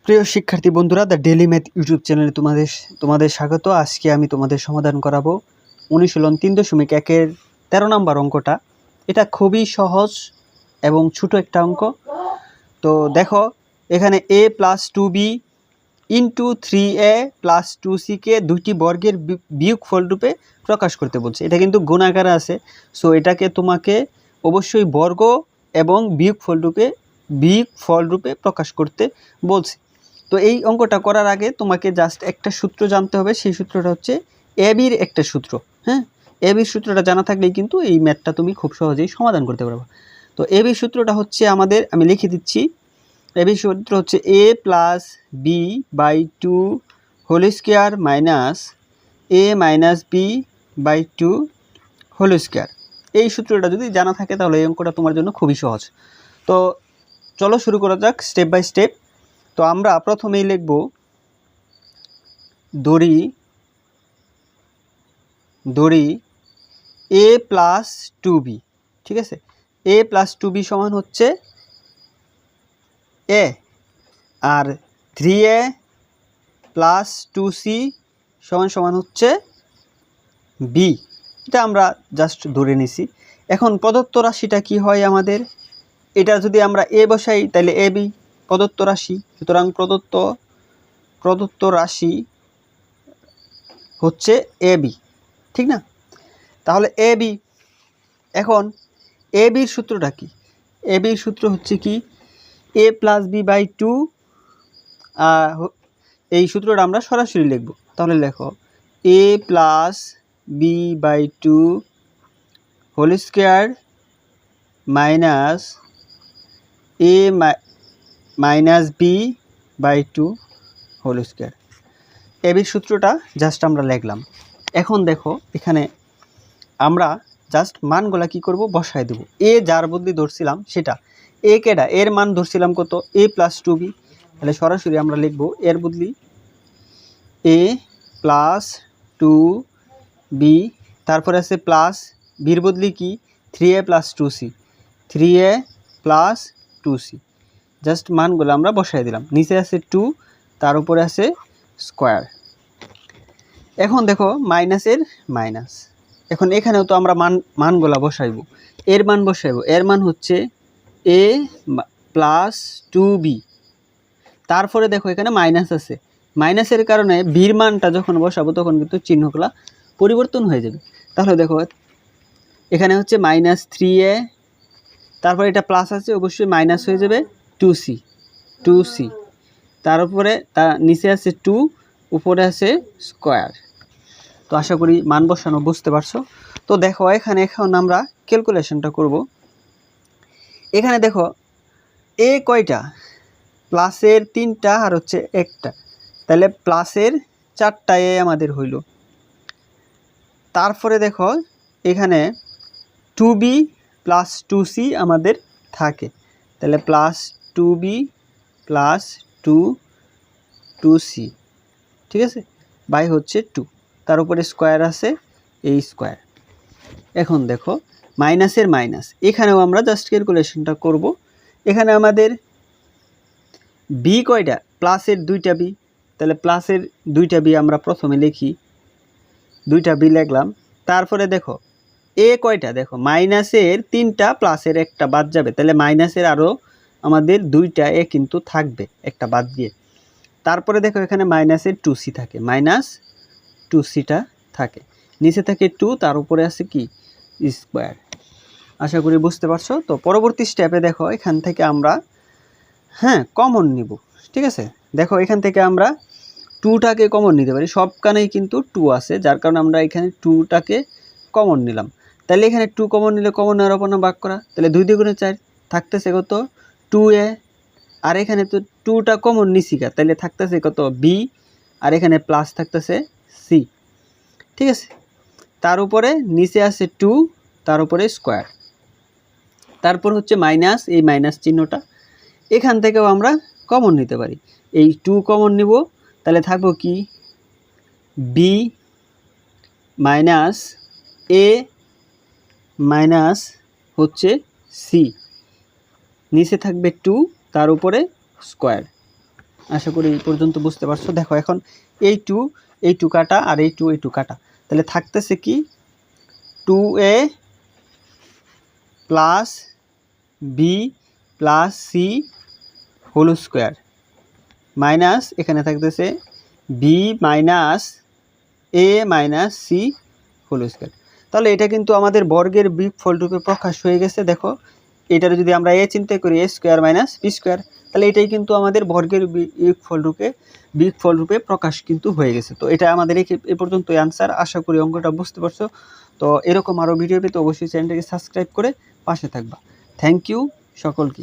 প্রিয় শিক্ষার্থী বন্ধুরা, দ্য ডেইলি ম্যাথ ইউটিউব চ্যানেলে তোমাদের স্বাগত। আজকে আমি তোমাদের সমাধান করাবো অনুশীলন 3.1-এর 13 নম্বর অঙ্কটা। এটা খুবই সহজ এবং ছোট একটা অঙ্ক। তো দেখো, এখানে a + 2b ইন্টু 3a + 2c-কে দুইটি বর্গের বিয়োগফল রূপে প্রকাশ করতে বলছে। এটা কিন্তু গুণাকারে আছে, সো এটাকে তোমাকে অবশ্যই বর্গ এবং বিয়োগফল রূপে প্রকাশ করতে বলছে। তো এই অঙ্কটা করার আগে তোমাকে জাস্ট একটা সূত্র জানতে হবে। সেই সূত্রটা হচ্ছে এবির একটা সূত্র। হ্যাঁ, এবির সূত্রটা জানা থাকলেই কিন্তু এই ম্যাথটা তুমি খুব সহজেই সমাধান করতে পারবে। তো এবির সূত্রটা হচ্ছে আমি লিখে দিচ্ছি। এবির সূত্র হচ্ছে a + b/2 whole square minus a - b/2 whole square. এই সূত্রটা যদি জানা থাকে তাহলে এই অঙ্কটা তোমার জন্য খুবই সহজ। তো চলো শুরু করা যাক স্টেপ বাই স্টেপ। তো আমরা প্রথমেই লিখব দড়ি a + 2b। ঠিক আছে, a + 2b সমান হচ্ছে a, আর 3a + 2c সমান হচ্ছে b। এটা আমরা জাস্ট ধরে নিছি। এখন প্রদত্ত রাশিটা কি হয় আমাদের? এটা যদি আমরা a বসাই তাহলে ab প্রদত্ত রাশি, সুতরাং প্রদত্ত রাশি হচ্ছে ab, ঠিক না? তাহলে ab, এখন এবির সূত্রটা কি? এবির সূত্র হচ্ছে কি a + b/2। এই সূত্রটা আমরা সরাসরি লিখব। তাহলে লেখো a + b/2 whole square minus a - b/2 whole square. এবির সূত্রটা জাস্ট আমরা লিখলাম। এখন দেখো, এখানে আমরা জাস্ট মানগুলা কি করব, বসায় দেব। এ যার বদলি ধরছিলাম সেটা এ কেডা, এর মান ধরছিলাম কত, a + 2b। তাহলে সরাসরি আমরা লিখব এর বদলি a + 2b, তারপরে আছে প্লাস বির বদলি কি 3a + 2c, 3a + 2c। Just মানগুলো আমরা বসায় দিলাম। নিচে আছে 2, তার উপরে আছে স্কয়ার। এখন দেখো মাইনাসের মাইনাস। এখন এখানেও তো আমরা মানগুলা বসাইব। এর মান বসাইব, এর মান হচ্ছে a + 2b। তারপরে দেখো এখানে মাইনাস আছে, মাইনাসের কারণে বির মানটা যখন বসাবো তখন কিন্তু চিহ্নগুলা পরিবর্তন হয়ে যাবে। তাহলে দেখো এখানে হচ্ছে -3a, তারপরে এটা প্লাস আছে, অবশ্যই মাইনাস হয়ে যাবে 2c। তার উপরে নিচে আছে 2, উপরে আছে স্কয়ার। তো আশা করি মান বসানো বুঝতে পারছো। তো দেখো এখন আমরা ক্যালকুলেশনটা করব। এখানে দেখো এ কয়টা, প্লাসের 3টা আর হচ্ছে 1টা, তাহলে প্লাসের 4টা এ আমাদের হইল। তারপরে দেখো এখানে 2b + 2c আমাদের থাকে, তাহলে +2b + 2c, ঠিক আছে, বাই হচ্ছে 2, তার উপরে স্কয়ার আছে, এই স্কয়ার। এখন দেখো মাইনাসের মাইনাস, এখানেও আমরা জাস্ট ক্যালকুলেশনটা করব। এখানে আমাদের বি কয়টা, প্লাসের 2টা বি, তাহলে প্লাসের 2টা বি আমরা প্রথমে লিখি, 2টা বি লিখলাম। তারপরে দেখো এ কয়টা, দেখো মাইনাসের 3টা, প্লাসের 1টা বাদ যাবে, তাহলে মাইনাসের আরও আমাদের 2টা এ কিন্তু থাকবে, একটা বাদ দিয়ে। তারপরে দেখো এখানে মাইনাসের 2c থাকে, -2cটা থাকে, নিচে থাকে 2, তার উপরে আছে কি স্কয়ার। আশা করি বুঝতে পারছো। তো পরবর্তী স্টেপে দেখো এখান থেকে আমরা কমন নিব, ঠিক আছে। দেখো এখান থেকে আমরা 2টাকে কমন নিতে পারি, সবখানেই কিন্তু 2 আছে, যার কারণে আমরা এখানে 2টাকে কমন নিলাম। তাহলে এখানে 2 কমন নিলে কমন নেওয়ার অপর ভাগ করা, তাহলে 2 × 4 থাকতেছে কত 2a, আর এখানে তো 2টা কমন নিছি, তাহলে থাকতেছে কত b, আর এখানে প্লাস থাকতেছে c, ঠিক আছে। তার উপরে নিচে আছে 2, তার উপরে স্কয়ার, তারপর হচ্ছে মাইনাস, এই মাইনাস চিহ্নটা। এখান থেকেও আমরা কমন নিতে পারি, এই 2 কমন নিব, তাহলে থাকবো কি b - a মাইনাস হচ্ছে c, নিচে থাকবে 2, তার উপরে স্কয়ার। আশা করি এই পর্যন্ত বুঝতে পারছো। দেখো এখন এই টু কাটা আর এই টু কাটা, তাহলে থাকতেছে কি 2a plus B plus C whole square minus এখানে থাকতেছে B minus A minus C whole square. তাহলে এটা কিন্তু আমাদের বর্গের বিয়োগফল রূপে প্রকাশ হয়ে গেছে। দেখো এটার যদি আমরা এ চিন্তা করি এ স্কোয়ার মাইনাস বি স্কোয়ার, তাহলে এটাই কিন্তু আমাদের বর্গের বিয়োগফল রূপে প্রকাশ কিন্তু হয়ে গেছে। তো এটা আমাদের এ পর্যন্ত অ্যান্সার। আশা করি অঙ্কটা বুঝতে পারছো। তো এরকম আরও ভিডিও পেতে অবশ্যই চ্যানেলটাকে সাবস্ক্রাইব করে পাশে থাকবা। থ্যাংক ইউ সকলকে।